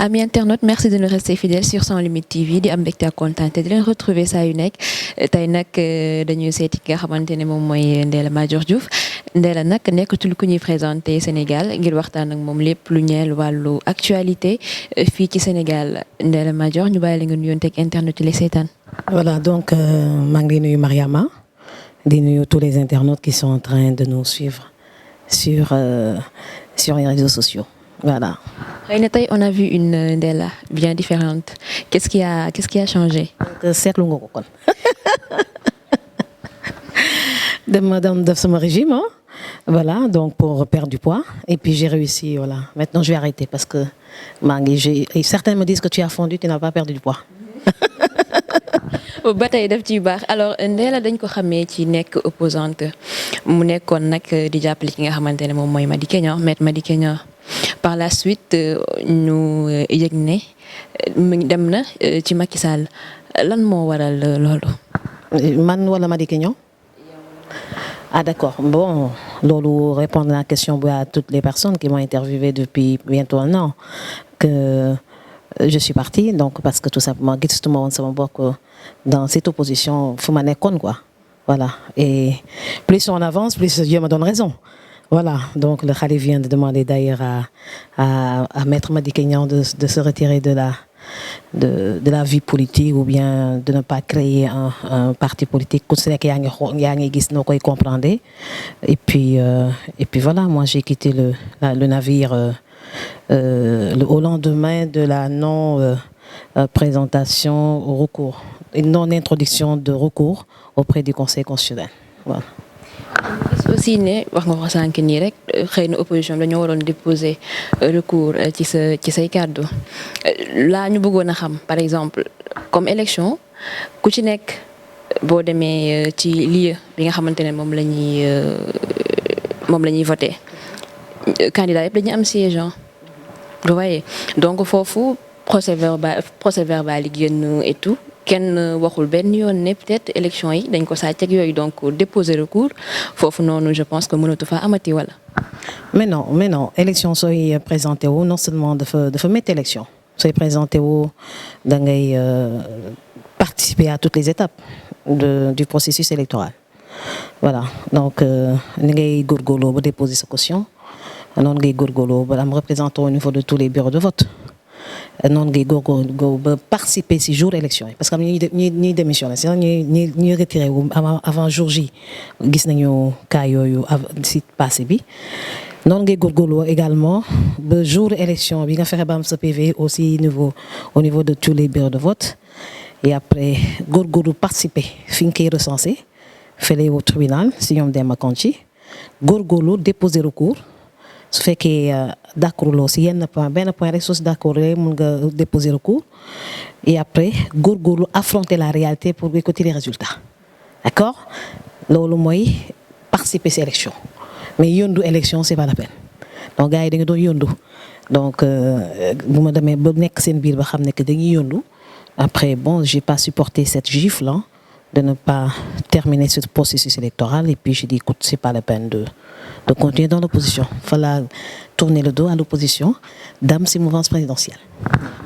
Amis internautes, merci de nous rester fidèles sur Sans Limites TV di am mbégte ak kontaan te di leen retrouver saa yu nekk tey nag dañuy seeti ki nga xamante ne moom mooy Ndella Madior Diouf Ndella nag nekkatul ku ñuy présenté Sénégal ngir waxtaan ak moom lépp lu ñeel wàllu actualité fii ci Sénégal Ndella Madior ñu bàyyi la nga nuyoon teg internet yi lay seetaan. Voilà donc maa ngi nuyu Mariama di nuyu tous les internautes qui sont en train de nous suivre sur les réseaux sociaux. Voilà. On a vu une Ndella bien différente. Qu'est-ce qui a changé? Seetlu nga ko kon. dama def sama régime hein? Voilà donc pour perdre du poids et puis j'ai réussi voilà. Maintenant je vais arrêter parce que certains me disent que tu as fondu, tu n'as pas perdu du poids. ba tey daf ciy baax alors Ndella dañ ko xamee ci nekk opposante mu nekkoon nag di jàppale ki nga xamante ne moom mooy Madické Niang Maître Madické Niang par la suite ñu yëg ne dem na ci Macky Sall lan moo waral loolu. man wala Madické Niang. Ah d'accord bon loolu répondre à la question à toutes les personnes qui m'ont interviewé depuis bientôt un an que je suis partie donc parce que tout simplement gisatuma woon sama bokk dans cette opposition fu ma nekkoon quoi voilà et plus on avance plus Dieu me donne raison. Voilà, donc le khalife vient de demander d'ailleurs à Maître Madické Niang de se retirer de la vie politique ou bien de ne pas créer un parti politique. Ku si nekk yaa ngi gis noo koy comprendre. Et puis voilà, moi j'ai quitté le navire au lendemain de la non présentation au recours, une non introduction de recours auprès du Conseil constitutionnel. Voilà. aussi ne wax nga ko sànq nii rek xëy na opposition bi dañoo waroon déposer recours ci say kàddu laa ñu bëggoon a xam par exemple comme élection ku ci nekk boo demee ci lieu bi nga xamante ne moom la ñuy voté candidat yëpp dañuy am siège vous voyez donc foofu procès verbal yi génn et tout. kenn waxul benn yoon ne peut-être élection yi dañ ko sàcc ak yooyu donc déposer recours foofu noonu je pense que mënatu fa amati wala. mais non élection sooy présenté wu non seulement dafa métti élection sooy présenté wu da ngay participer à toutes les étapes du processus électoral voilà donc ni ngay góorgóorloo ba déposer sa caution noonu ngay góorgóorloo ba am représentant au niveau de tous les bureaux de vote. noonu ngay góorgóorlu ba participer ci jour élection yi parce que am ñuy démissionné sinon ñuy retiré wu avant jour J gis nañu cas yooyu ci passé bi noonu ngay góorgóorlu également ba jour élection bi nga fexe ba am sa PV aussi au niveau de tous les bureaux de vote et après góorgóorlu participer fi nga koy recensé fële au tribunal si ñoom Demba Kandji góorgóorlu déposer recours su fekkee d'accord loo si yenn point benn point rek soo si d'accord rek mun nga déposer recours et après góorgóorlu affronter la réalité pour écouter les résultats d'accord loolu mooy participer si élection mais yëndu élection c'est pas la peine donc gars yi dañu doon yëndu donc bu ma demee ba nekk seen biir ba xam ne que dañuy yëndu après bon j'ai pas supporté cette gifle de ne pas terminer ce processus électoral et puis j'ai dit écoute c'est pas la peine de continuer dans l'opposition fallait tourner le dos à l'opposition dem ci mouvance présidentielle.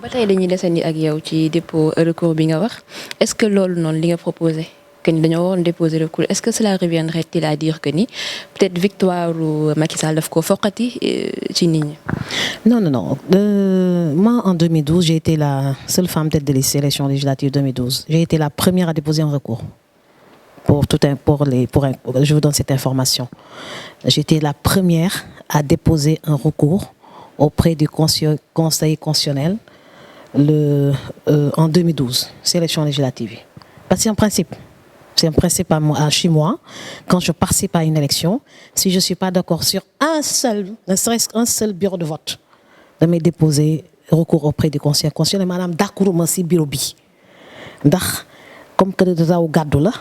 ba tey dañuy desandi ak yow ci dépôt recours bi nga wax est-ce que loolu noonu li nga proposé que ni dañoo waroon déposer recours est-ce que cela reviendrait-il à dire que ni peut-être victoire Macky Sall daf ko foqati ci nit ñi. Non. Moi en 2012 j'ai été la seule femme tête de liste élection législative 2012 j'ai été la première à déposer un recours. Je vous donne cette information. J'étais la première à déposer un recours auprès du Conseil constitutionnel en 2012, c'est l'élection législative. Parce que c'est un principe chez moi. Quand je participe à une élection, si je ne suis pas d'accord sur ne serait-ce qu'un seul bureau de vote, de me déposer recours auprès du Conseil constitutionnel, madame d'accord ma si bureau bi. Ndax comme que raw gàddu la.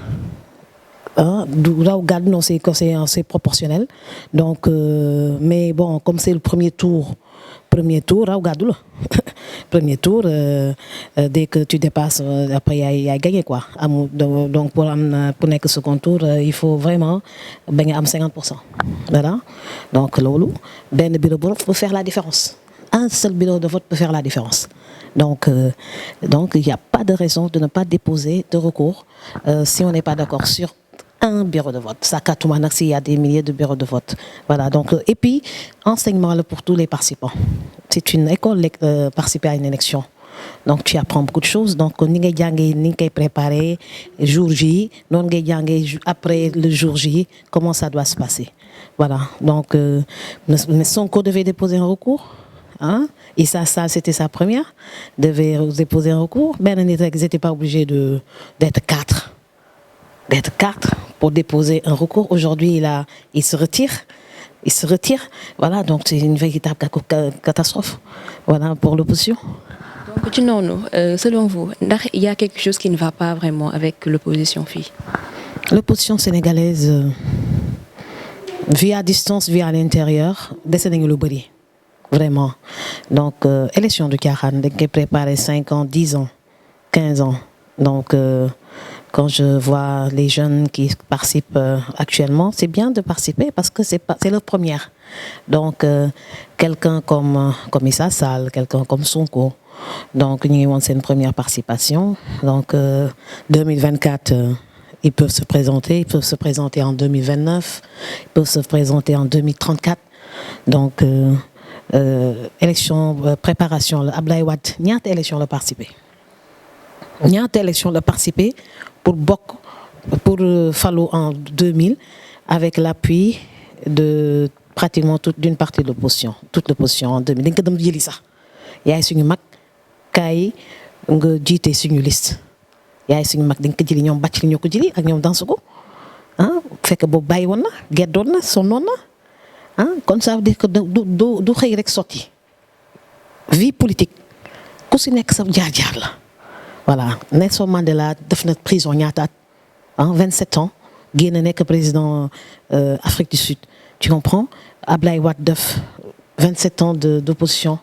Du raw gàddu non c'est proportionnel donc mais bon comme c'est le premier tour raw gàddu la premier tour dès que tu dépasses après yaay gagné quoi donc pour nekk second tour il faut vraiment ba nga am 50%. Voilà donc loolu benn bureau pour faire la différence un seul bureau de vote peut faire la différence. Donc il n'y a pas de raison de ne pas déposer de recours si on n'est pas d'accord sur un bureau de vote. Ça catoumanak s'il y a des milliers de bureaux de vote. Voilà, donc, et puis, enseignement pour tous les participants. C'est une école participer à une élection. Donc tu apprends beaucoup de choses. Donc ni ngay jàngee ni ngay préparer jour J, non ngay jàngee après le jour J, comment ça doit se passer. Voilà. Donc mais Sonko devait déposer un recours. Hein? Et ça c'était sa première. Devait déposer un recours. Ben ils n'étaient pas obligés d'être quatre. D'être quatre pour déposer un recours. Aujourd'hui il se retire. Il se retire. Voilà. Donc c'est une véritable catastrophe. Voilà pour l'opposition. Donc, selon vous, il y a quelque chose qui ne va pas vraiment avec l'opposition fille. L'opposition sénégalaise, via à distance, via à l'intérieur, décède le bari. Vraiment. Donc, élection de Karan, qui est préparée 5 ans, 10 ans, 15 ans. Donc, quand je vois les jeunes qui participent actuellement, c'est bien de participer parce que c'est leur première. Donc, quelqu'un comme Issa Sall, quelqu'un comme Sonko, donc c'est une première participation. Donc 2024, ils peuvent se présenter en 2029, ils peuvent se présenter en 2034. Donc élection préparation Ablaye Wade ñaata élection la participer pour fallu en 2000 avec l'appui de pratiquement d'une partie de l'opposition, toute l'opposition en 2000 dañ ko dem jëli sax yaay suñu mag kaay nga jiite suñu liste yaay suñu mag dañ ko jëli ñoom bàcc li ñoo ko jëli ak ñoom dansu ko fekk boobu bàyyi woon na geddoon na sonnoon na kon ça veut dire que du xëy rek sotti vie politique ku si nekk sa jaar-jaar la voilà Nelson Mandela def na prison ñaata at 27 ans génn nekk président Afrique du Sud tu comprends Ablaye Wade def 27 ans d'opposition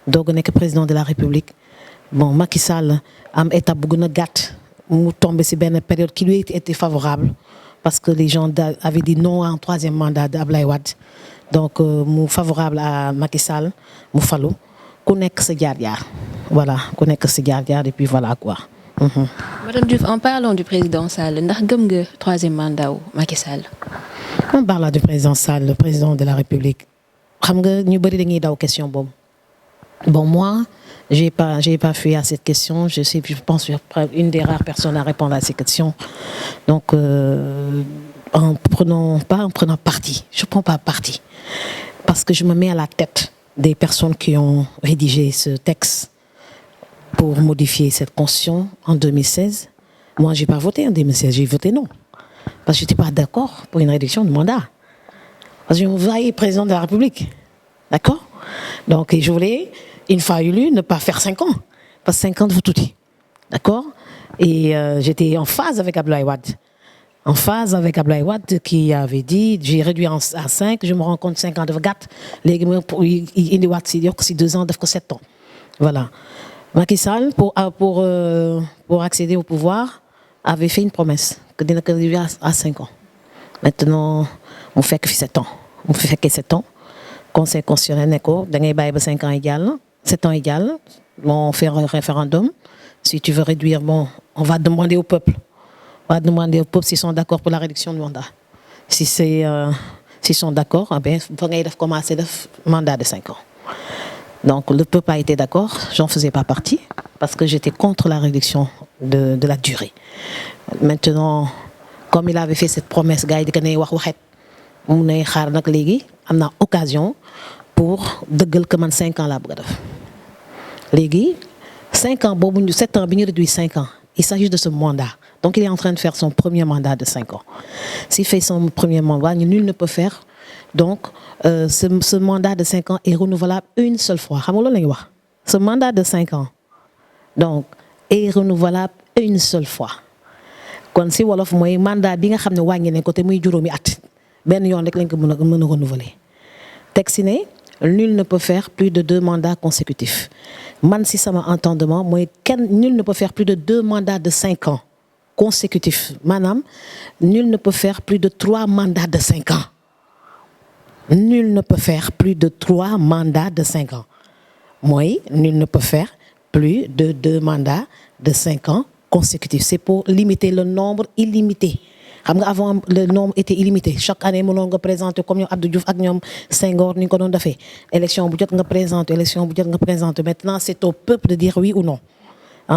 doog a nekk président de la République bon Macky Sall am étape bu gën a gàtt mu tombé si benn période qui lui était favorable parce que les gens avaient dit non à un troisième mandat d'Ablaye Wade donc mu favorable à Macky Sall mu falu ku nekk sa jaar-jaar voilà ku nekk sa jaar-jaar et puis voilà quoi. Madame Diouf, en parlant du président Sall ndax gëm nga troisième mandat wu Macky Sall. En parlant du président Sall, le président de la République xam nga ñu bëri dañuy daw question boobu. Bon, moi, j'ai pas fui à cette question. Je pense une des rares personnes à répondre à ces questions. Donc, en prenant parti. Je prends pas parti. Parce que je me mets à la tête des personnes qui ont rédigé ce texte pour modifier cette constitution en 2016. Moi, j'ai pas voté en 2016. J'ai voté non. Parce que j'étais pas d'accord pour une réduction de mandat. Parce que je voyais président de la République. D'accord? Donc, je voulais, une fois élu, ne pas faire 5 ans. Parce que 5 ans, vous tout dit. D'accord? Et j'étais en phase avec Abdoulaye Wade. En phase avec Abdoulaye Wade qui avait dit, j'ai réduit à 5, je me rends compte 5 ans de 4. Les gars, il y a 2 ans, de 7 ans. Voilà. Macky Sall, pour accéder au pouvoir, avait fait une promesse que dina ko réduire à 5 ans. Maintenant, on fait que 7 ans. On fait que 7 ans. Conseil constitutionnel neko da ngay bàyyi ba 5 ans égal 7 ans égal bon on fait un référendum si tu veux réduire bon on va demander au peuple s'ils sont d'accord pour la réduction du mandat si s'ils sont d'accord ben fa ngay def commencer def mandat de 5 ans donc le peuple a été d'accord j'en faisais pas partie parce que j'étais contre la réduction de la durée maintenant comme il avait fait cette promesse gars yi di ko ne wax waxet mu ne xaar nag léegi am na occasion pour dëggal que man 5 ans laa bëgg a def léegi 5 ans boobu 7 ans bi ñu réduit 5 ans il s'agit de ce mandat donc il est en train de faire son premier mandat de 5 ans s'il fait son premier mandat nul ne peut faire donc ce mandat de 5 ans est renouvelable une seule fois xam nga loolu la ñuy wax ce mandat de 5 ans donc est renouvelable une seule fois kon si wolof mooy mandat bi nga xam ne wàññi nañ ko te muy juróomi at benn yoon rek lañ ko mën a renouveler teg si ne nul ne peut faire plus de 2 mandats consécutifs man si sama entendement mooy nul ne peut faire plus de 2 mandats de 5 ans consécutifs maanaam nul ne peut faire plus de 3 mandats de 5 ans nul ne peut faire plus de 3 mandats de 5 ans mooy nul ne peut faire plus de 2 mandats de 5 ans consécutifs. C'est pour limiter le nombre illimité. xam nga avant le nombre était illimité chaque année mënoon nga présenter comme ñoom Abdou Diouf ak ñoom Senghor ni ñu ko doon defee élection bu jot nga présenter élection bu jot nga présenter maintenant c'est au peuple de dire oui ou non.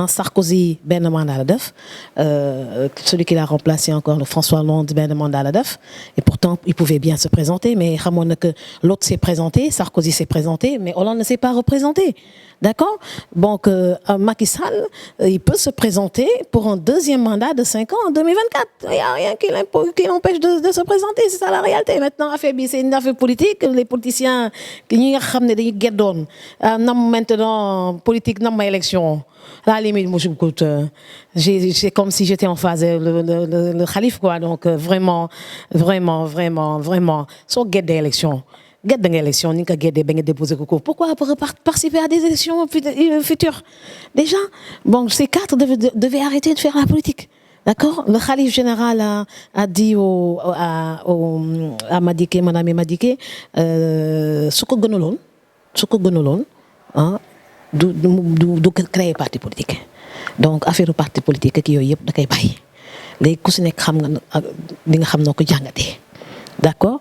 Sarkozy benn mandat la def celui qui l'a remplacé encore François Hollande benn mandat la def et pourtant il pouvait bien se présenter mais xamoon na que l'autre s'est présenté Sarkozy s'est présenté mais Hollande ne s'est pas représenté. D'accord? Donc Macky Sall il peut se présenter pour un deuxième mandat de 5 ans en 2024. Il n'y a rien qui l'empêche de se présenter, c'est ça la réalité. Maintenant affaire bi c'est une affaire politique, les politiciens ñi nga xam ne dañuy geddoon nam maintenant politique nam ma élection. À la limite, moi, c'est comme si j'étais en phase le khalife, quoi. Donc, vraiment, sans guette d'élection. Guette d'élection, ni qu'à guette de déposer coco. Pourquoi participer à des élections futures? Déjà, bon, ces 4 devaient arrêter de faire la politique. D'accord? Le khalife général a dit à Madické, madame Madické, ce que gënaloon, hein, du créer parti politique donc affaire parti politique ak yooyu yëpp da koy bàyyi léegi ku si nekk xam nga li nga xam noo ko jàngatee d'accord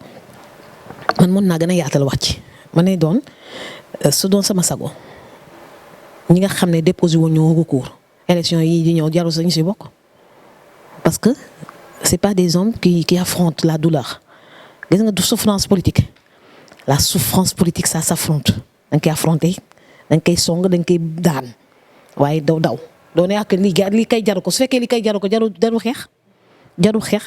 man mën naa gën a yaatal wax ci ma ne doon su doon sama sago ñi nga xam ne déposé wuñu recours élection yi di ñëw jarul sañu si bokk parce que c'est pas des hommes qui affrontent la douleur gis nga du souffrance politique la souffrance politique ça s'affronte dañ koy affronter dañ koy song dañ koy daan waaye daw doo ne ak li kay jaru ko su fekkee li kay jaru ko jaru xeex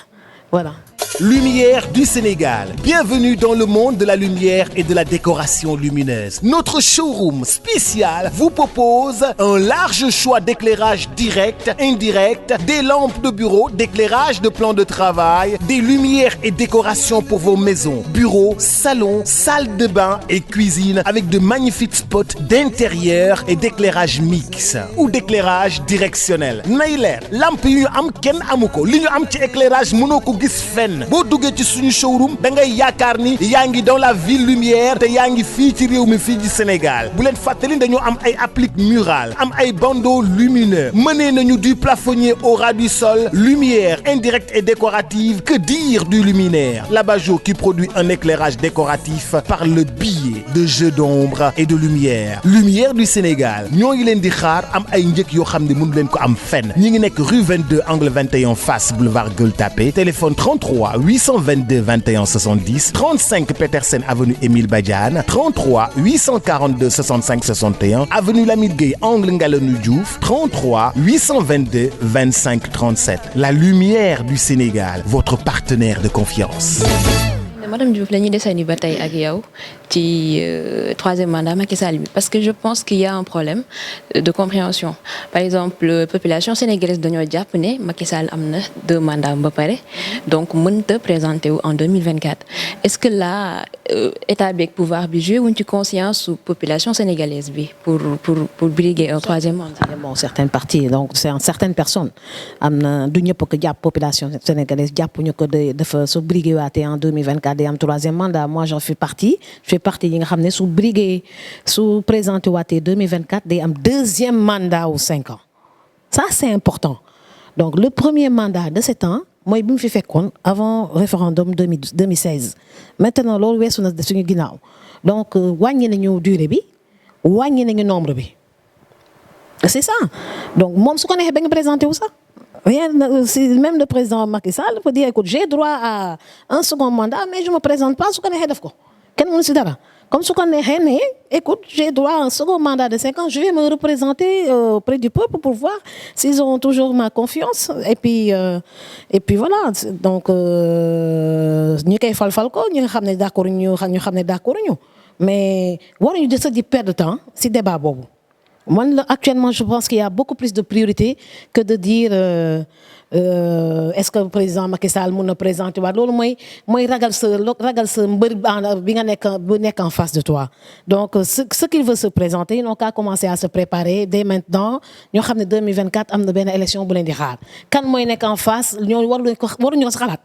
voilà. Lumière du Sénégal. Bienvenue dans le monde de la lumière et de la décoration lumineuse. Notre showroom spécial vous propose un large choix d'éclairage direct, indirect, des lampes de bureau, d'éclairage de plan de travail, des lumières et décorations pour vos maisons, bureaux, salons, salles de bain et cuisine avec de magnifiques spots d'intérieur et d'éclairage mixte ou d'éclairage directionnel. nay leer lamp yi ñu am kenn amu ko li ñu am ci éclairage mënoo ko gis fenn. boo duggee ci suñu showroom da ngay yaakaar ni yaa ngi dans la ville lumière te yaa ngi fii ci réew mi fii ci Sénégal bu leen fàttali dañoo am ay applique murale am ay bandeaux lumineux mënee nañu du plafonnier au ras du sol lumière indirecte et décorative que dire du luminaire l'abat-jour qui produit un éclairage décoratif par le biais de jeux d'ombre et de lumière du Sénégal ñoo ngi leen di xaar am ay njëkk yoo xam ne mënu leen ko am fenn ñi ngi nekk rue 22 angle 21 face boulevard Gueule Tapée téléphone 33 822 21 70 35 Petersen avenue Émile Badiane 33 842 65 61 avenue Lamine Gueye angle Ngalonou Diouf 33 822 25 37 la lumière du Sénégal votre partenaire de confiance. Madame Diouf la ñuy desandi ba tey ak yow ci troisième mandat Macky Sall bi parce que je pense qu'il y a un problème de compréhension par exemple population sénégalaise dañoo jàpp ne Macky Sall am na 2 mandats ba pare donc mënta présenter wu en 2024 est-ce que là état bi ak pouvoir bi joué wuñ ci conscience su population sénégalaise bi pour briguer un troisième mandat. Bon certaines parties donc c'est certaines personnes am na du ñëpp ko jàpp population sénégalaise jàppuñu ko dafa su briguer waatee en 2024 day am troisième mandat moi j'en fais partie yi nga xam ne su présenté waatee 2024 day am deuxième mandat ou 5 ans ça c'est important donc le premier mandat de 7 ans mooy bi mu fi fekkoon avant référendum 2016 maintenant loolu weesu na suñu ginnaaw donc wàññi nañu durée bi wàññi nañu nombre bi c'est ça donc moom su ko neexee ba nga présenté wu sax rien même le président Macky Sall peut dire écoute j'ai droit à un second mandat mais je me présente pas su ko neexee def ko kenn mënu si dara comme su ko neexee ne écoute j'ai droit à un second mandat de 5 ans je vais me représenter auprès du peuple pour voir s'ils ont toujours ma confiance et puis voilà donc ñu koy fal ko ñi nga xam ne d'accord ñu xam ne d'accord ñu mais waruñu de se di perdre de temps si débat boobu man actuellement je pense qu'il y a beaucoup plus de priorité que de dire est-ce que le président Macky Sall mën na présenter waat loolu mooy ragal sa mbër bi nga nekk en face de toi donc ce qu'il veut se présenter ils n'ont qu'à commencer à se préparer dès maintenant ñoo xam ne 2024 am na benn élection bu leen di xaar kan mooy nekk en face ñoo waruñu ko sa xalaat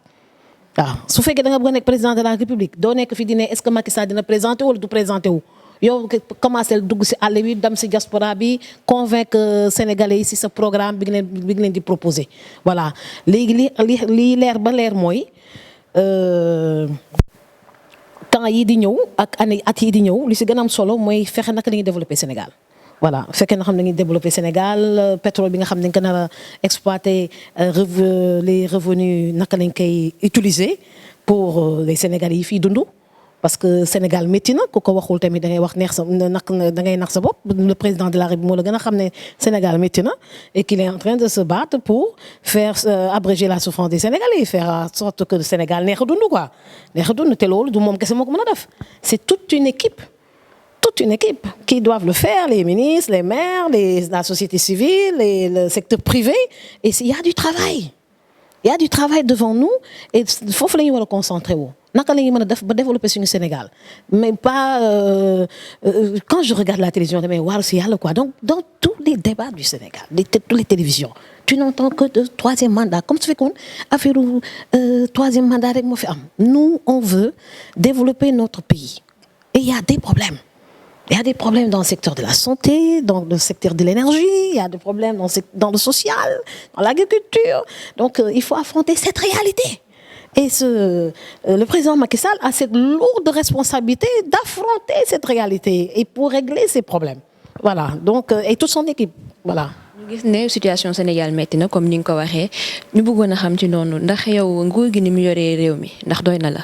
waaw su fekkee da nga bëgg a nekk président de la République doo nekk fi di ne est-ce que Macky Sall dina présenter wala du présenter wu yow commencé dugg ci àll bi dem ci diaspora bi convaincre sénégalais yi ci sa programme bi nga leen di proposer voilà léegi li leer ba leer mooy temps yi di ñëw ak année at yi di ñëw li ci gën a am solo mooy fexe naka la ñuy développer Sénégal. voilà fekkee na xam ne dañuy développer Sénégal pétrole bi nga xam ne dañ ko nar a exploiter les revenus naka lañ koy utiliser pour les Sénégalais yi fii dund. parce que Sénégal métti na ku ko waxul tamit da ngay wax neex sa da ngay nax sa bopp le président de la République moo la gën a xam ne Sénégal métti na et qu'il est en train de se battre pour faire abréger la souffrance des Sénégalais faire en sorte que le Sénégal neex a dund quoi neex a dund te loolu du moom kese moo ko mën a def c'est toute une équipe qui doivent le faire, les ministres, les maires, la société civile, le secteur privé. Et il y a du travail. Il y a du travail devant nous et il faut que nous nous concentrions. Nous devons développer sur le Sénégal. Mais pas... quand je regarde la télévision, je me dis, quoi. Donc, dans tous les débats du Sénégal, toutes les télévisions, tu n'entends que de troisième mandat. Comme tu fais qu'on a fait le troisième mandat avec moi. Nous, on veut développer notre pays. Et il y a des problèmes. Il y a des problèmes dans le secteur de la santé, dans le secteur de l'énergie, il y a des problèmes dans le social, dans l'agriculture. Donc, il faut affronter cette réalité. Et le président Macky Sall a cette lourde responsabilité d'affronter cette réalité et pour régler ces problèmes. Voilà. Donc, et toute son équipe. Voilà. ñu gis ne situation Sénégal métti na comme ni nga ko waxee ñu bëggoon a xam ci noonu ndax yow nguur gi ni mu yoree réew mi ndax doy na la.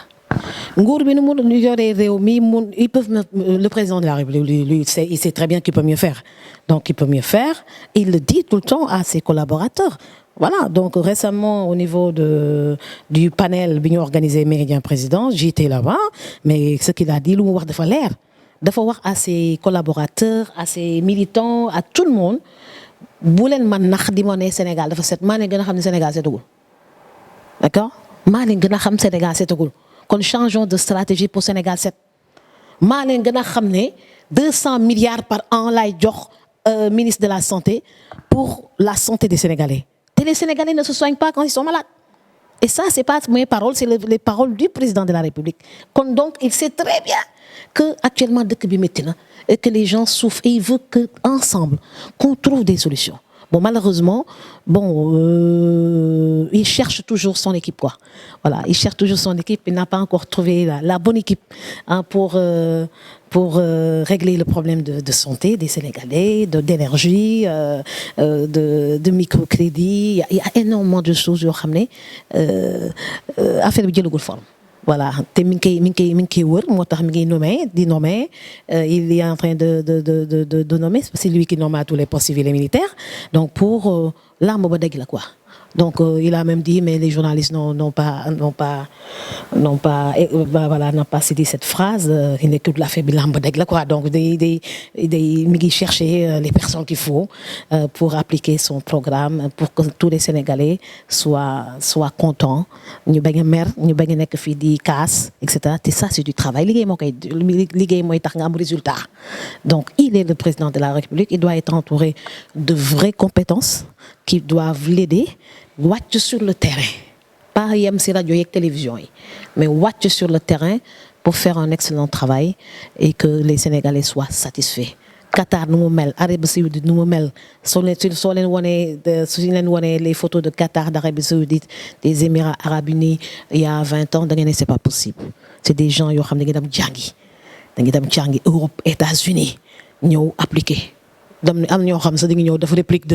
nguur bi nu mu yoree réew mi ils peuvent le président de la République lui il sait très bien qu'il peut mieux faire donc il peut mieux faire il le dit tout le temps à ses collaborateurs voilà donc récemment au niveau du panel bi ñu organisé Méridien Président j'étais là-bas mais ce qu'il a dit lu mu wax dafa leer dafa wax à ses collaborateurs à ses militants à tout le monde bu leen man nax di ma ne Sénégal dafa set maa leen gën a xam ne Sénégal setagul d'accord maa leen gën a xam Sénégal setagul kon changeons de stratégie pour Sénégal 7 maa leen gën a xam ne 200 milliards par an lay jox ministre de la santé pour la santé des Sénégalais te les Sénégalais ne se soignent pas quand ils sont malades et ça c'est pas mes paroles c'est les paroles du président de la République kon donc il sait très bien que actuellement dëkk bi métti na et que les gens souffrent et il veut que ensemble qu'on trouve des solutions. Bon, malheureusement, il cherche toujours son équipe, quoi. Voilà, il cherche toujours son équipe. Il n'a pas encore trouvé la bonne équipe pour régler le problème de santé des Sénégalais, d'énergie, de microcrédit. Il y a énormément de choses à ramener. Affaire de dialogue forme. Voilà, il est en train de nommer, c'est lui qui nomme à tous les postes civils et militaires. Donc pour l'arme badeg quoi. Donc il a même dit mais les journalistes n'ont pas cité cette phrase il n'est que de la faible l'arme badeg quoi. Donc il chercher les personnes qu'il faut pour appliquer son programme pour que tous les Sénégalais soient contents. Ñu bañ a mer ñu bañ a nekk fii di casse et cetera te ça c'est du travail liggéey mooy tax nga am résultat. Donc il est le président de la République il doit être entouré de vraies compétences qui doivent l'aider wàcc sur le terrain pas yem ci rajo yeeg télévision yi mais wàcc sur le terrain pour faire un excellent travail et que les Sénégalais soient satisfaits. Qatar nu mu mel Arabie Saoudite nu mu mel soo leen wonee les photos de Qatar d'Arabie Saoudite des Émirats Arabes Unis il y a 20 ans da ngeen ne c'est pas possible c'est des gens yoo xam ne dañuy dem jàngi Europe États-Unis ñëw appliquer am ñoo xam sax dañuy ñëw def réplique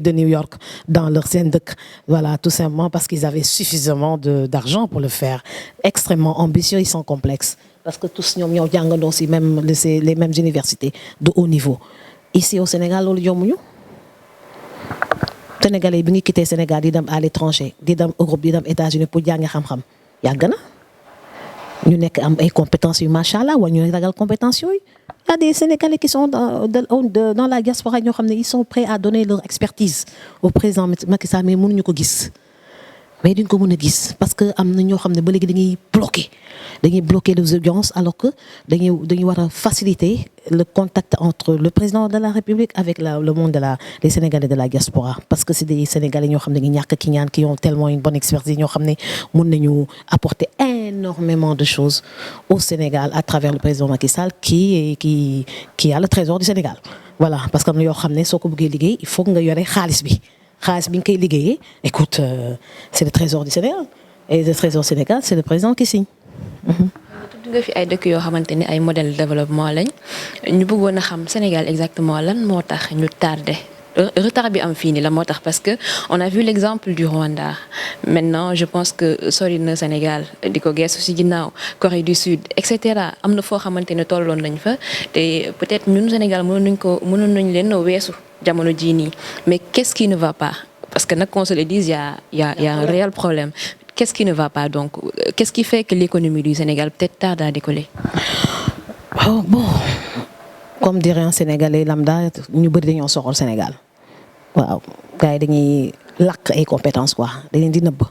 de New York dans leur seen dëkk voilà tout simplement parce qu'ils avaient suffisamment d'argent pour le faire extrêmement ambitieux ils sont complexes parce que tous ñoom ñoo jàngandoo ci même les mêmes universités de haut niveau ici au Sénégal loolu yombuñu Sénégalais bi ngi quitté Sénégal di dem à l'étranger di dem Europe di dem États-Unis pour jàngi xam-xam yàgg na ñu nekk am ay compétences yu macha allah wala ñu ragal compétences yooyu il y a des Sénégalais qui sont dans la diaspora ñoo xam ne ils sont prêts à donner leur expertise au président Macky Sall mais mënuñu ko gis mais duñ ko mën a gis parce que am na ñoo xam ne ba léegi dañuy bloquer les audiences alors que dañuy war a faciliter le contact entre le président de la République avec le monde les Sénégalais de la diaspora parce que c'est des Sénégalais ñoo xam ne dañuy ñàkk ki ñaan qui ont tellement une bonne expertise ñoo xam ne mën nañu apporter énormément de choses au Sénégal à travers le président Macky Sall qui a le trésor du Sénégal. Voilà, parce que nous savons que il faut que nous ayons khalis bi. Khalis bi ngay liggéeyee, écoute, c'est le trésor du Sénégal. Et le trésor du Sénégal, c'est le président qui signe. tudd nga fi ay dëkk yoo xamante ni ay modèle de développement lañ ñu bëggoon a xam Sénégal exactement lan moo tax ñu tardé retard bi am fii nii la moo tax parce que on a vu l'exemple du Rwanda maintenant je pense que sori na Sénégal di ko geesu ci ginnaaw Corée du Sud et cetera am na foo xamante ne tolloon nañ fa te peut-être ñun Sénégal mënoon nañ leen weesu jamono jii nii mais qu'est-ce qui ne va pas parce que nag qu'on se le dise y a un réel problème. Qu'est-ce qui ne va pas donc? Qu'est-ce qui fait que l'économie du Sénégal peut-être tarde à décoller? Oh, bon, comme dirait un Sénégalais lambda, ñu bëri dañoo soxal Sénégal waaw gars yi dañuy lakk ay compétences quoi dañuy di nëbb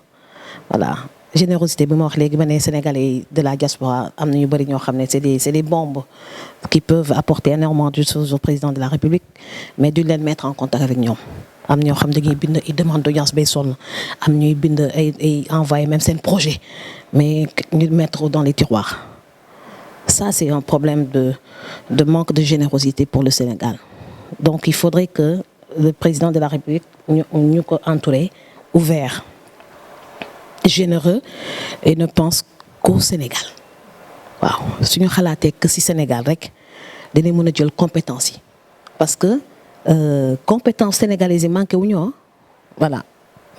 voilà générosité bi ma wax léegi ma ne Sénégalais de la diaspora am na ñu bëri ñoo xam ne c'est des bombes qui peuvent apporter énormément de choses au président de la République mais duñ leen mettre en contact avec ñoom. am ñoo xam dañuy bind ay demande d'audience bay sonn am ñuy bind ay envoyer même seen projet mais ñu mettre dans les tiroirs ça c'est un problème de manque de générosité pour le Sénégal donc il faudrait que le président de la République ñu ko entouré ouvert généreux et ne pense qu'au Sénégal waaw suñu xalaatee que ci Sénégal rek dinañ mën a jël compétence yi parce que compétences sénégalaises yi manqué wuñu voilà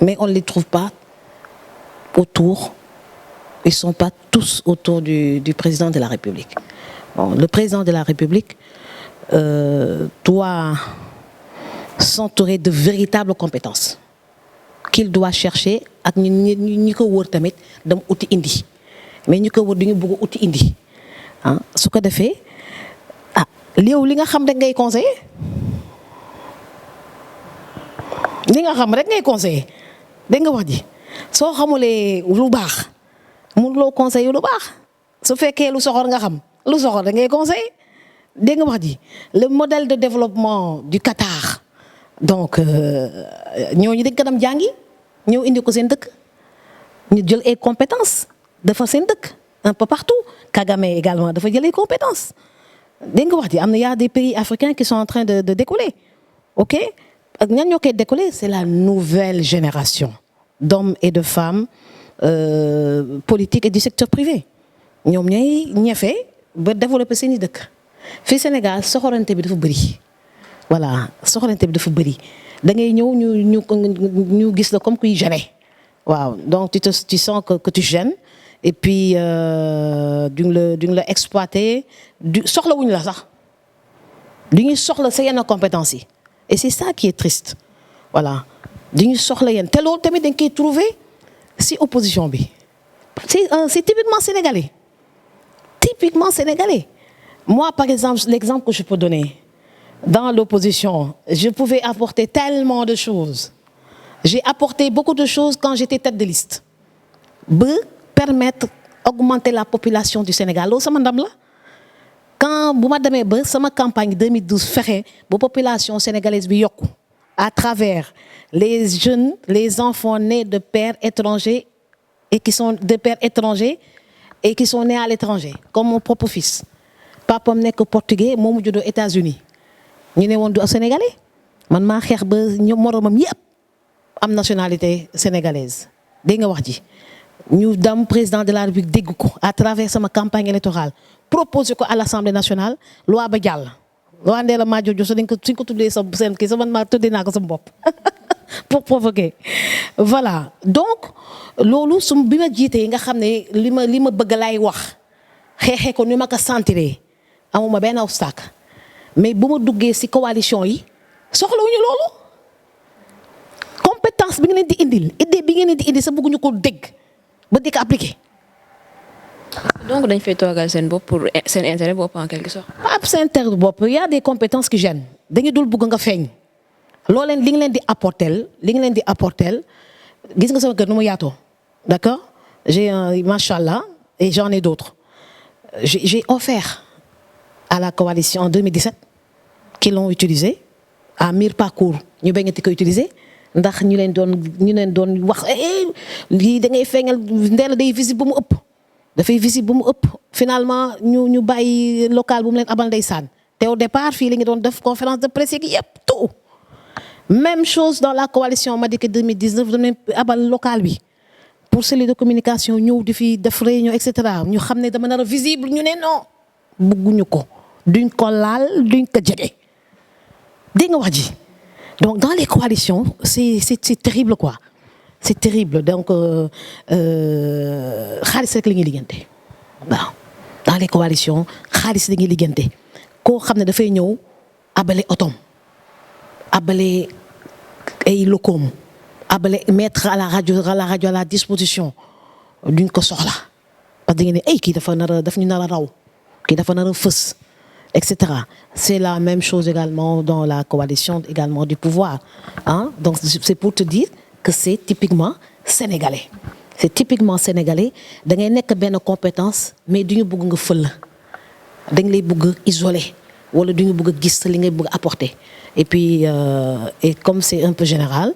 mais on ne les trouve pas autour ils sont pas tous autour du président de la République bon le président de la République doit s'entourer de véritables compétences qu'il doit chercher ak ñi ko wër tamit dem uti indi mais ñi ko wër duñu bëgg uti indi ah su ko defee léew li nga xam rek ngay conseiller li nga xam rek ngay conseiller dégg nga wax ji soo xamulee lu baax mënuloo conseiller lu baax su fekkee lu soxor nga xam lu soxor da ngay conseiller dégg nga wax ji le modèle de développement du Qatar donc ñooñu dañ ko dem jàngi ñëw indi ko seen dëkk ñu jël ay compétences dafa seen dëkk un peu partout Kagame également dafa jël ay compétences dégg nga wax ji am na y a des pays africains qui sont en train de décoller ok. ak ñan ñoo koy décoller c'est la nouvelle génération d'hommes et de femmes politiques et du secteur privé ñoom ñooy ñefe ba développer seen i dëkk fii Sénégal soxorante bi dafa bëri voilà soxorante bi dafa bëri da ngay ñëw ñu gis la comme kuy gêner waaw donc tu sens que tu gênes et puis duñ la exploiter soxlawuñu la sax duñuy soxla sa yenn compétences yi. Et c'est ça qui est triste voilà dañu soxla yéen te loolu tamit dañ koy trouver ci opposition bi c'est typiquement sénégalais moi par exemple l'exemple que je peux donner dans l'opposition je pouvais apporter tellement de choses j'ai apporté beaucoup de choses quand j'étais tête de liste ba permettre augmenter la population du Sénégal loolu sama ndam la quand bu ma demee ba sama campagne 2012 fexe ba population sénégalaise bi yokku à travers les jeunes les enfants nés de pères étrangers et qui sont nés à l'étranger comme mon propre fils papam nekk portugais moomu juddoo États-Unis ñu ne woon du sénégalais man maa xeex ba ñoom moromam yëpp am nationalité sénégalaise dégg nga wax ji ñu dem président de la République dégg ko à travers sama campagne électorale proposé ko à l'Assemblée nationale loi ba jàll loi Ndella Madior Diouf suñ ko tuddee sa seen kii sa man maa tuddee naa ko sama bopp pour provoquer voilà donc loolu bi ma jiitee nga xam ne li ma bëgg laay wax xeexee ko ni ma ko sentiree amuma benn obstacle mais bu ma duggee ci coalition yi soxlawuñu loolu compétence bi nga leen di indil idée bi nga leen di indi sa bëgguñu ko dégg ba di ko appliquer. donc dañ fay toogal seen bopp pour seen intérêt bopp en quelque sorte. pas seen intérêt bopp y a des compétences qui gênent dañu dul bëgg nga feeñ loo leen li nga leen di apporter gis nga sama kër nu mu yaatoo d'accord j'ai machallah et j'en ai d'autres j'ai offert à la coalition en 2017 qui l'ont utilisé à mi-parcours ñu bañati ko utiliser ndax ñu leen doon wax lii da ngay feeñal Ndella day visible ba mu ëpp dafay visible bu mu ëpp finalement ñu bàyyi local bu mu leen abal ndeysaan te au départ fii la ñu doon def conférence de presse yi yëpp tout même chose dans la coalition Madické 2019 dañ leen abal local bi pour cellule de communication ñëw di fi def réunion et cetera ñu xam ne dama nar a visible ñu ne non bëgguñu ko duñ ko laal duñ ko jege dégg nga wax ji donc dans les coalitions c'est terrible quoi c'est terrible donc xaalis rek la ñuy liggéeyante waaw dans les coalitions xaalis la ñuy liggéeyante koo xam ne dafay ñëw abale otom abale ay lokoom abale mettre à la radio à la disposition duñ ko soxla parce que da ngeen ne ay kii daf ñu nar a raw kii dafa nar a fës et cetera c'est la même chose également dans la coalition également du pouvoir hein donc c'est pour te dire que c'est typiquement sénégalais da ngay nekk benn compétence mais duñu bëgg nga fël dañ lay bëgg isoler wala duñu bëgg a gis li ngay bëgg apporter et puis et comme c'est un peu général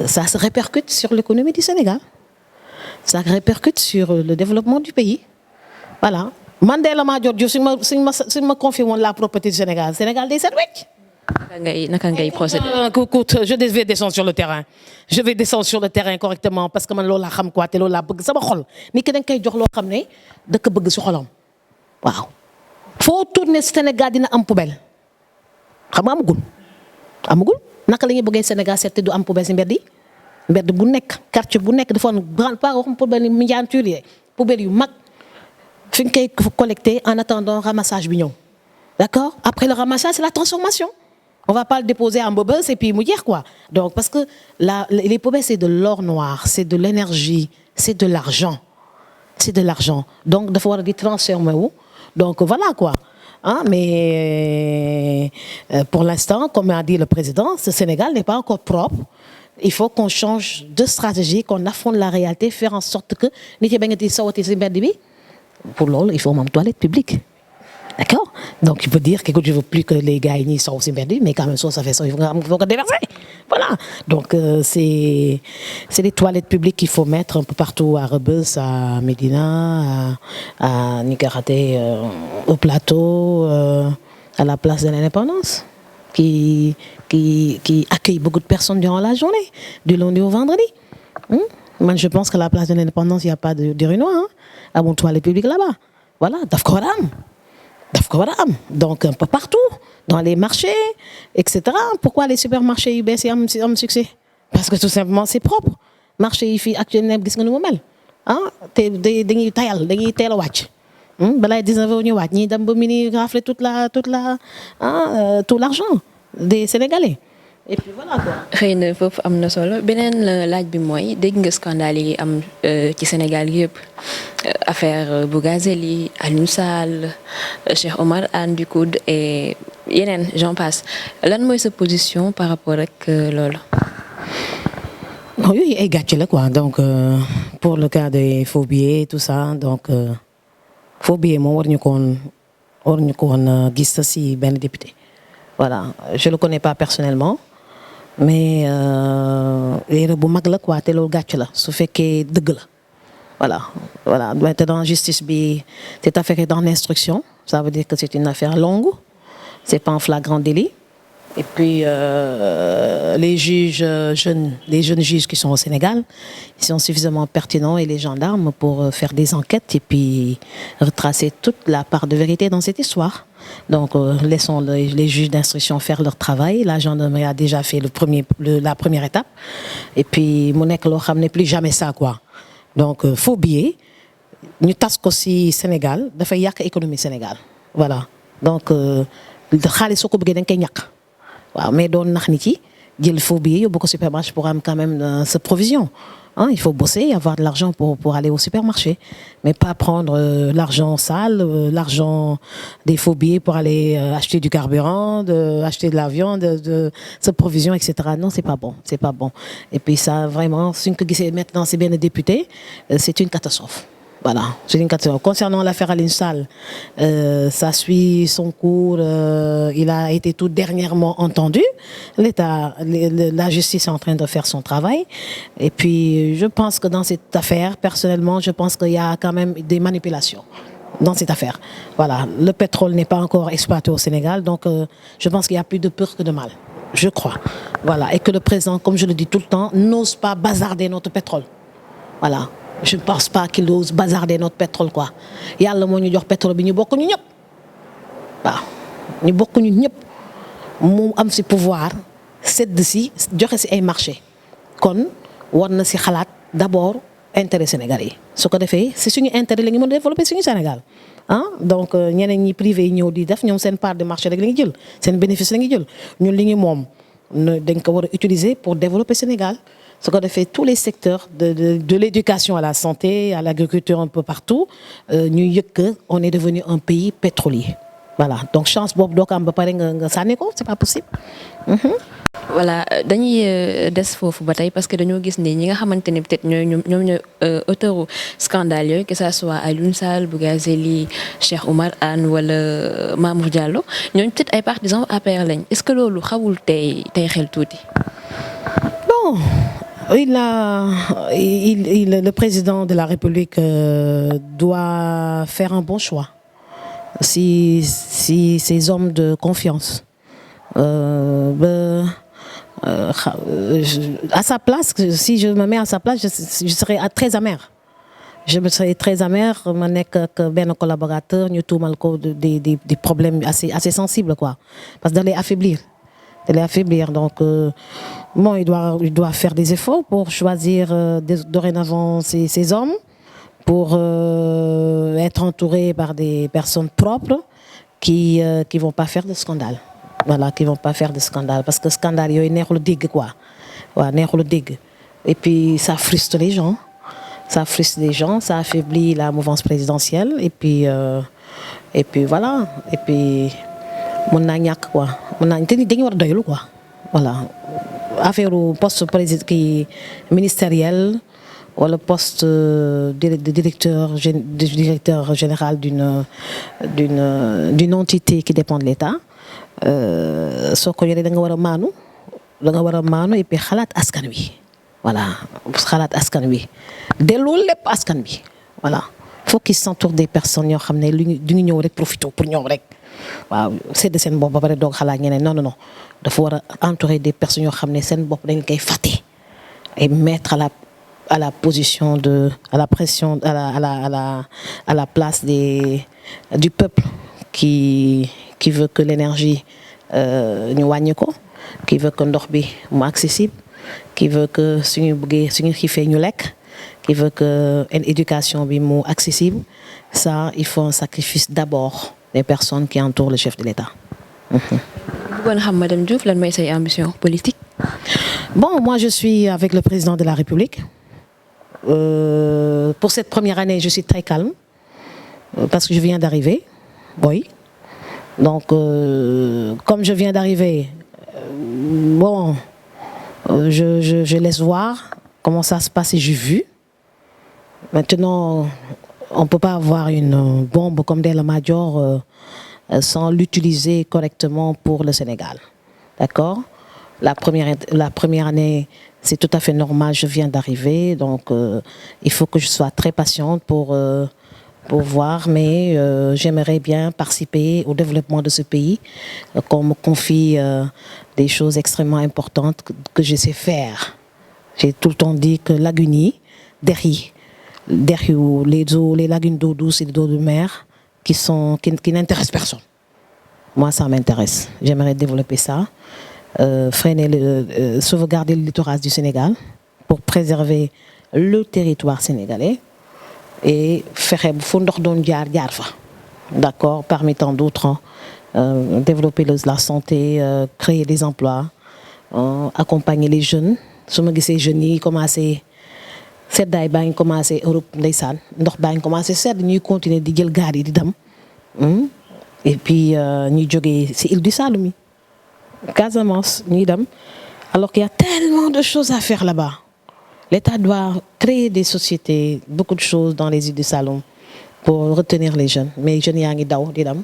ça se répercute sur l'économie du Sénégal ça répercute sur le développement du pays voilà Mandela Madior Diouf suñ ma confié woon la propriété du Sénégal day set wecc. naka ngay procéder. Écoute, je vais descendre sur le terrain correctement parce que man loolu laa xam quoi te loolu laa bëgg sama xol nit ki da nga koy jox loo xam ne da ko bëgg si xolam waaw. foo tourner Sénégal dina am poubelle xam nga amagul naka la ñuy bëggee Sénégal seet te du am poubelle si mbedd bu nekk quartier bu nekk dafa am grande part waxum poubelle yi miniature poubelle yu mag. fi nga koy collecter en attendant ramassage bi ñëw d'accord après le ramassage c'est la transformation on va pas le déposer en bobos et puis mu jeex quoi donc parce que les poubelles c'est de l'or noir c'est de l'énergie c'est de l'argent donc dafa war a di transformer wu donc voilà quoi mais pour l'instant comme a dit le président ce Sénégal n'est pas encore propre il faut qu'on change de stratégie qu'on affronte la réalité faire en sorte que nit yi ba nga di sawati ci mbedd bi pour loolu il faut moom toilette publique d'accord donc il peut dire que je veux plus que les gars yi ñuy saw ci mbedd mais quand même ça fait ça il faut que déverser voilà donc c'est des toilettes publiques qu'il faut mettre un peu partout à Rebeuss à Médina à Nicaragua au plateau à la place de l'Indépendance qui accueille beaucoup de personnes durant la journée du lundi au vendredi man je pense que la place de l'Indépendance il y a pas d'urinoir amul toilette publique là-bas voilà daf ko war a am donc un peu partout dans les marchés et cetera pourquoi les supermarchés yu bees yi am succès parce que tout simplement c'est propre marché yi fii actuellement gis nga nu mu mel te dañuy teel a wàcc balay 19 heures ñu wàcc ñi dem ba mini rafler tout l'argent des Sénégalais et puis voilà quoi. xëy na foofu am na solo beneen laaj bi mooy dégg nga scandale yi am ci Sénégal yëpp affaire Bougazelli Aliou Sall Cheikh Omar Anne du COUD et yeneen j'en passe lan mooy sa position par rapport ak loolu. non yooyu ay gàcce la quoi donc pour le cas des faux billets tout ça donc faux billets moom war ñu ko woon gis ci benn député voilà je le connais pas personnellement. mais erreur bu mag la quoi te loolu gàcc la su fekkee dëgg la voilà maintenant justice bi cette affaire est dans l'instruction ça veut dire que c'est une affaire longue c'est pas un flagrant délit et puis les jeunes juges qui sont au Sénégal ils sont suffisamment pertinents et les gendarmes pour faire des enquêtes et puis retracer toute la part de vérité dans cette histoire. Donc laissons les juges d'instruction faire leur travail. La gendarmerie a déjà fait la première étape et puis mu nekk loo xam ne plus jamais ça quoi. Donc faux billets ñu tas ko ci Sénégal dafay yàq économie Sénégal voilà donc xaalis soo ko bëggee da nga koy ñàkk waaw mais doon nax nit yi jël faux billets yóbbu ko supermarché pour am quand même sa provision. Il faut bosser, avoir de l'argent pour aller au supermarché, mais pas prendre l'argent sale, l'argent des faux billets pour aller acheter du carburant, acheter de la viande, de se provision, etc. Non, c'est pas bon. Et puis ça, vraiment, si on maintenant c'est bien député, c'est une catastrophe. Voilà, c'est une catastrophe. Concernant l'affaire Aline Sall, ça suit son cours. Il a été tout dernièrement entendu. La justice est en train de faire son travail. Et puis, je pense que dans cette affaire, personnellement, je pense qu'il y a quand même des manipulations dans cette affaire. Voilà, le pétrole n'est pas encore exploité au Sénégal, donc je pense qu'il y a plus de peur que de mal. Je crois. Voilà, et que le président, comme je le dis tout le temps, n'ose pas bazarder notre pétrole. Voilà. Je ne pense pas qu'il ose bazarder notre pétrole, quoi. Yàlla moo ñu jox pétrole bi ñu bokk ñu ñëpp. Waaw ñu bokk ñu ñëpp mu am ci pouvoir sedd ci joxe ci ay marché kon war na ci xalaat d'abord intérêt sénégalais yi su ko defee ci suñu intérêt la ñu mën a développer suñu Sénégal ah donc ñeneen ñi privé yi ñëw di def ñoom seen part de marché rek la ñu jël seen bénéfice la ñu jël ñun li ñu moom dañ ko war a utiliser pour développer Sénégal. Ce qu'on a fait tous les secteurs de l'éducation à la santé, à l'agriculture, un peu partout, on est devenu un pays pétrolier. Voilà. Donc, chance, Bob Dokam, c'est pas possible. Voilà, dañuy des foofu ba tey parce que dañoo gis ne ñi nga xamante ne peut-être ñoom ñooy auteuru scandale yooyu que ça soit Alioune Sall, Bougazelli, Cheikh Oumar Anne wala Mamour Diallo ñooñu peut-être ay partisans APR lañ est-ce que loolu xawul tey xel tuuti. Bon. Le président de la République doit faire un bon choix. Si ces hommes de confiance, à sa place, si je me mets à sa place, je serais très amère. Je me serais très amère, ma nekk ak benn collaborateur ñu tuumal ko des problèmes assez sensibles, quoi, parce que da lay affaiblir. Donc, bon, il doit faire des efforts pour choisir dorénavant ces hommes, pour être entouré par des personnes propres qui vont pas faire de scandale. Voilà, qui vont pas faire de scandale. Parce que scandale, il y a des quoi. Et puis, ça frustre les gens. Ça affaiblit la mouvance présidentielle. Et puis voilà. Et puis, mon ñàkk quoi. Dañu war a doylu quoi. Voilà. Affaire poste président ministériel wala poste de directeur général d'une entité qui dépend de l'État. Soo ko yoree da nga war a maanu et puis xalaat askan wi. Voilà, xalaat askan wi. Delloo lépp askan wi. Voilà. Faut qu'ils s'entourent des personnes yoo xam ne du ñu ñëw rek profité pour ñoom rek. Waaw sedd seen bopp ba pare doog xalaat ñeneen non dafa war a entourer des personnes yoo xam ne seen bopp dañ koy fàtte et mettre à la position à la pression à la place du peuple qui veut que l'énergie ñu wàññi ko qui veut que ndox bi mu accessible qui veut que suñu xiifee ñu lekk qui veut que une éducation bi mu accessible ça il faut un sacrifice d'abord des personnes qui entourent le chef de l'État. Bëggoon xam Madame Diouf lan mooy say ambition politique. Bon, moi je suis avec le président de la République. Pour cette première année, je suis très calme parce que je viens d'arriver. Oui. Donc, comme je viens d'arriver, bon, je laisse voir comment ça se passe et j'ai vu. Maintenant, on ne peut pas avoir une bombe comme Ndella Madior sans l'utiliser correctement pour le Sénégal. D'accord? La première année, c'est tout à fait normal, je viens d'arriver, donc il faut que je sois très patiente pour voir, mais j'aimerais bien participer au développement de ce pays, qu'on me confie des choses extrêmement importantes que je sais faire. J'ai tout le temps dit que lagune, les lagunes d'eau douce et d'eau de mer qui n'intéressent personne. Moi, ça m'intéresse. J'aimerais développer ça, sauvegarder le littoral du Sénégal pour préserver le territoire sénégalais et faire d'accord, parmi tant d'autres, développer la santé, créer des emplois, accompagner les jeunes. Si je jeunes yi commencé seddaay baa ngi commencé Europe ndeysaan ndox baa ngi commencé sedd ñuy continuer di jël gaal yi di dem et puis ñuy jógee ci île du Saloum yi Casamance ñuy dem alors qu'il y a tellement de choses à faire là-bas L'État doit créer des sociétés, beaucoup de choses dans les îles du Saloum pour retenir les jeunes. Mais les jeunes yaa ngi daw di dem.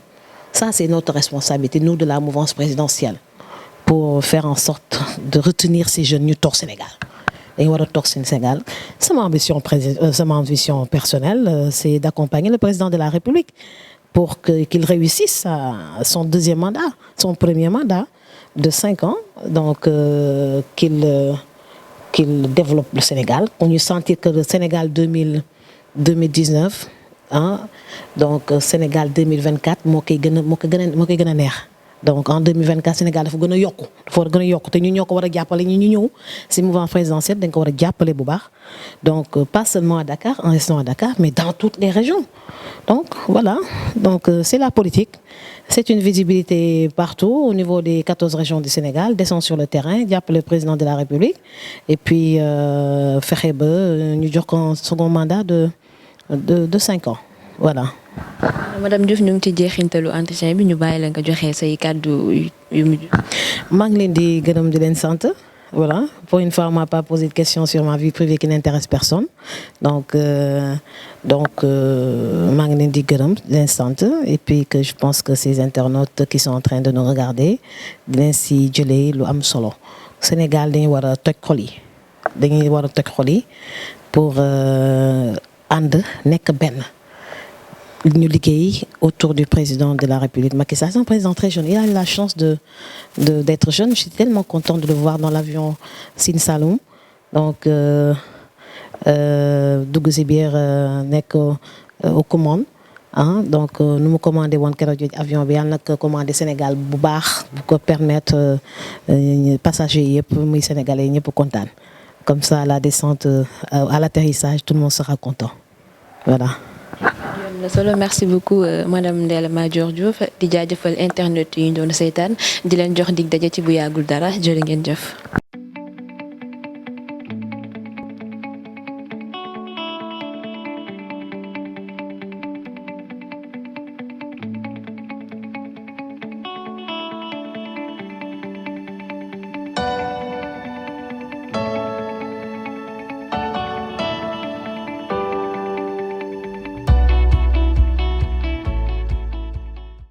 Ça, c'est notre responsabilité, nous, de la mouvance présidentielle, pour faire en sorte de retenir ces jeunes ñu toog Sénégal. dañu war a toog Sénégal sama ambition personnelle, c'est d'accompagner le président de la République pour qu'il réussisse son deuxième mandat, son premier mandat de 5 ans, donc qu'il développe le Sénégal. On y sentit que le Sénégal 2019, donc Sénégal 2024 moo koy gën a neex. Donc en 2024 Sénégal dafa gën a yokku te ñun ñoo ko war a jàppale ñu ñëw ci mouvement présidentiel dañ ko war a jàppale bu baax. Donc pas seulement à Dakar, en restant à Dakar, mais dans toutes les régions. Donc voilà, donc c'est la politique. C'est une visibilité partout au niveau des 14 régions du Sénégal, descendre sur le terrain, jàppale le président de la République et puis fexe ba ñu jox ko un second mandat de 5 ans. Voilà. Madame Diouf ñu ngi ci jeexintalu entretien bi ñu bàyyi la nga joxe say kàddu yu mujj. maa ngi leen di gërëm di leen sant. Voilà, pour une fois on m'a pas posé de questions sur ma vie privée qui n'intéresse personne. Donc maa ngi leen di gërëm di leen sant et puis que je pense que ces internautes qui sont en train de nous regarder di leen si jëlee lu am solo. Sénégal dañuy war a toj xol yi pour ànd nekk benn. Ñu liggéey autour du président de la République Macky Sall. C'est un président très jeune. Il a eu la chance d'être jeune. Je suis tellement contente de le voir dans l'avion Sine Saloum. Donc dugg si biir nekk aux commandes. Donc nu mu commandé woon keroog avion bi yàlla nag commandé Sénégal bu baax bu ko permettre passagers yëpp muy sénégalais ñëpp kontaan. Comme ça à la descente à l'atterrissage tout le monde sera content. Voilà. Merci beaucoup madame Ndella Madior Diouf di jaajëfal internet yi ñu doon seetaan di leen jox dig daje ci bu yàggul dara jërë ngeen jëf.